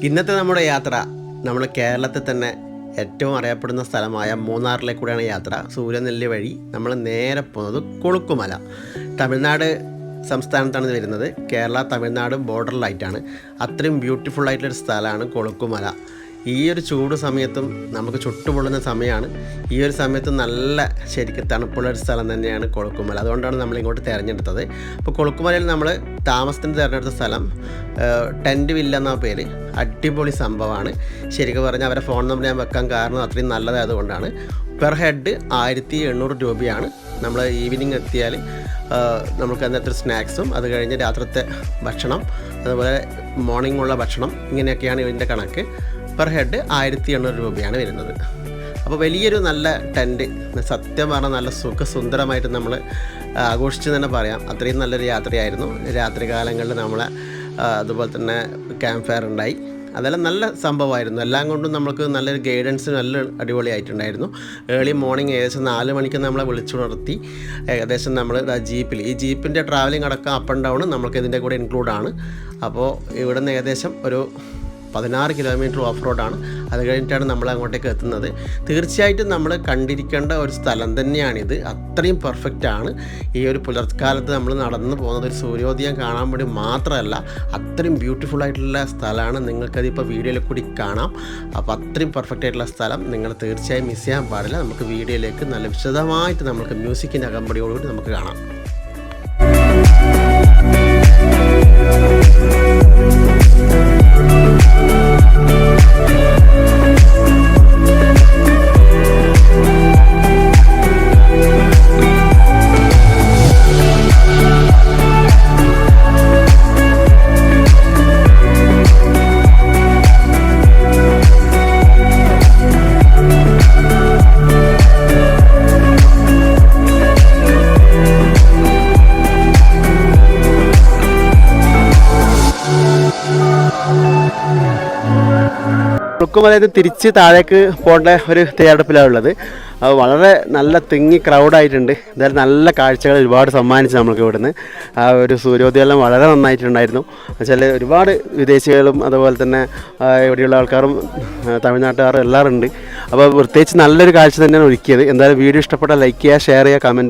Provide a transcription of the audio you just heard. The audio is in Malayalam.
ഇന്നത്തെ നമ്മുടെ യാത്ര നമ്മൾ കേരളത്തിൽ തന്നെ ഏറ്റവും അറിയപ്പെടുന്ന സ്ഥലമായ മൂന്നാറിലേക്കൂടെയാണ് യാത്ര. സൂര്യനെല്ലി വഴി നമ്മൾ നേരെ പോകുന്നത് കൊളുക്കുമല. തമിഴ്നാട് സംസ്ഥാനത്താണ് ഇത് വരുന്നത്. കേരള തമിഴ്നാട് ബോർഡറിലായിട്ടാണ്. അത്രയും ബ്യൂട്ടിഫുൾ ആയിട്ടുള്ളൊരു സ്ഥലമാണ് കൊളുക്കുമല. ഈ ഒരു ചൂട് സമയത്തും നമുക്ക് ചുട്ടുപൊള്ളുന്ന സമയമാണ്. ഈ ഒരു സമയത്ത് നല്ല ശരിക്കും തണുപ്പുള്ളൊരു സ്ഥലം തന്നെയാണ് കൊളുക്കുമല. അതുകൊണ്ടാണ് നമ്മൾ ഇങ്ങോട്ട് തിരഞ്ഞെടുത്തത്. അപ്പോൾ കൊളുക്കുമലയിൽ നമ്മൾ താമസത്തിന് തിരഞ്ഞെടുത്ത സ്ഥലം ടെൻറ്റ് വില്ല എന്ന പേര്. അടിപൊളി സംഭവമാണ്. ശരിക്കും പറഞ്ഞാൽ അവരെ ഫോൺ നമ്പർ ഞാൻ വെക്കാൻ കാരണം അത്രയും നല്ലതായതുകൊണ്ടാണ്. പെർ ഹെഡ് 1800 രൂപയാണ്. നമ്മൾ ഈവനിങ് എത്തിയാൽ നമുക്ക് അന്നത്തെ സ്നാക്സും അത് കഴിഞ്ഞ് രാത്രിത്തെ ഭക്ഷണം അതുപോലെ മോർണിംഗുള്ള ഭക്ഷണം ഇങ്ങനെയൊക്കെയാണ് ഇതിൻ്റെ കണക്ക്. പെർ ഹെഡ് 1800 രൂപയാണ് വരുന്നത്. അപ്പോൾ വലിയൊരു നല്ല ടെൻറ്റ്, സത്യം പറഞ്ഞാൽ നല്ല സുഖസുന്ദരമായിട്ട് നമ്മൾ ആഘോഷിച്ച് തന്നെ പറയാം. അത്രയും നല്ലൊരു യാത്രയായിരുന്നു. രാത്രി കാലങ്ങളിൽ നമ്മളെ അതുപോലെ തന്നെ ക്യാമ്പ് ഫയർ ഉണ്ടായി. അതെല്ലാം നല്ല സംഭവമായിരുന്നു. എല്ലാം കൊണ്ടും നമുക്ക് നല്ലൊരു ഗൈഡൻസ് നല്ല അടിപൊളിയായിട്ടുണ്ടായിരുന്നു. ഏർലി മോർണിംഗ് ഏകദേശം 4 മണിക്ക് നമ്മളെ വിളിച്ചുണർത്തി. ഏകദേശം നമ്മൾ ജീപ്പിൽ, ഈ ജീപ്പിൻ്റെ ട്രാവലിംഗ് അടക്കം അപ്പ് ആൻഡ് ഡൗൺ നമുക്ക് ഇതിൻ്റെ കൂടെ ഇൻക്ലൂഡാണ്. അപ്പോൾ ഇവിടെ നിന്ന് ഏകദേശം ഒരു 16 കിലോമീറ്റർ ഓഫ് റോഡാണ്. അത് കഴിഞ്ഞിട്ടാണ് നമ്മൾ അങ്ങോട്ടേക്ക് എത്തുന്നത്. തീർച്ചയായിട്ടും നമ്മൾ കണ്ടിരിക്കേണ്ട ഒരു സ്ഥലം തന്നെയാണിത്. അത്രയും പെർഫെക്റ്റാണ്. ഈ ഒരു പുലർക്കാലത്ത് നമ്മൾ നടന്നു പോകുന്നത് ഒരു സൂര്യോദയം കാണാൻ വേണ്ടി മാത്രമല്ല, അത്രയും ബ്യൂട്ടിഫുൾ ആയിട്ടുള്ള സ്ഥലമാണ്. നിങ്ങൾക്കതിപ്പോൾ വീഡിയോയിൽ കൂടി കാണാം. അപ്പോൾ അത്രയും പെർഫെക്റ്റ് ആയിട്ടുള്ള സ്ഥലം നിങ്ങൾ തീർച്ചയായും മിസ് ചെയ്യാൻ പാടില്ല. നമുക്ക് വീഡിയോയിലേക്ക് നല്ല വിശദമായിട്ട് നമുക്ക് മ്യൂസിക്കിൻ്റെ അകമ്പടിയോടുകൂടി നമുക്ക് കാണാം. കൊളുക്കുമലയിൽ തിരിച്ച് താഴേക്ക് പോകേണ്ട ഒരു തയ്യാറെടുപ്പിലാണ് ഉള്ളത്. അത് വളരെ നല്ല തിങ്ങി ക്രൗഡായിട്ടുണ്ട്. എന്തായാലും നല്ല കാഴ്ചകൾ ഒരുപാട് സമ്മാനിച്ചു നമ്മൾക്ക് ഇവിടുന്ന്. ആ ഒരു സൂര്യോദയം വളരെ നന്നായിട്ടുണ്ടായിരുന്നു. എന്നുവെച്ചാൽ ഒരുപാട് വിദേശികളും അതുപോലെ തന്നെ ഇവിടെയുള്ള ആൾക്കാരും തമിഴ്നാട്ടുകാരും എല്ലാവരും ഉണ്ട്. അപ്പോൾ പ്രത്യേകിച്ച് നല്ലൊരു കാഴ്ച തന്നെയാണ് ഒരുക്കിയത്. എന്തായാലും വീഡിയോ ഇഷ്ടപ്പെട്ടാൽ ലൈക്ക് ചെയ്യുക, ഷെയർ ചെയ്യുക, കമൻറ്റ് ചെയ്യുക.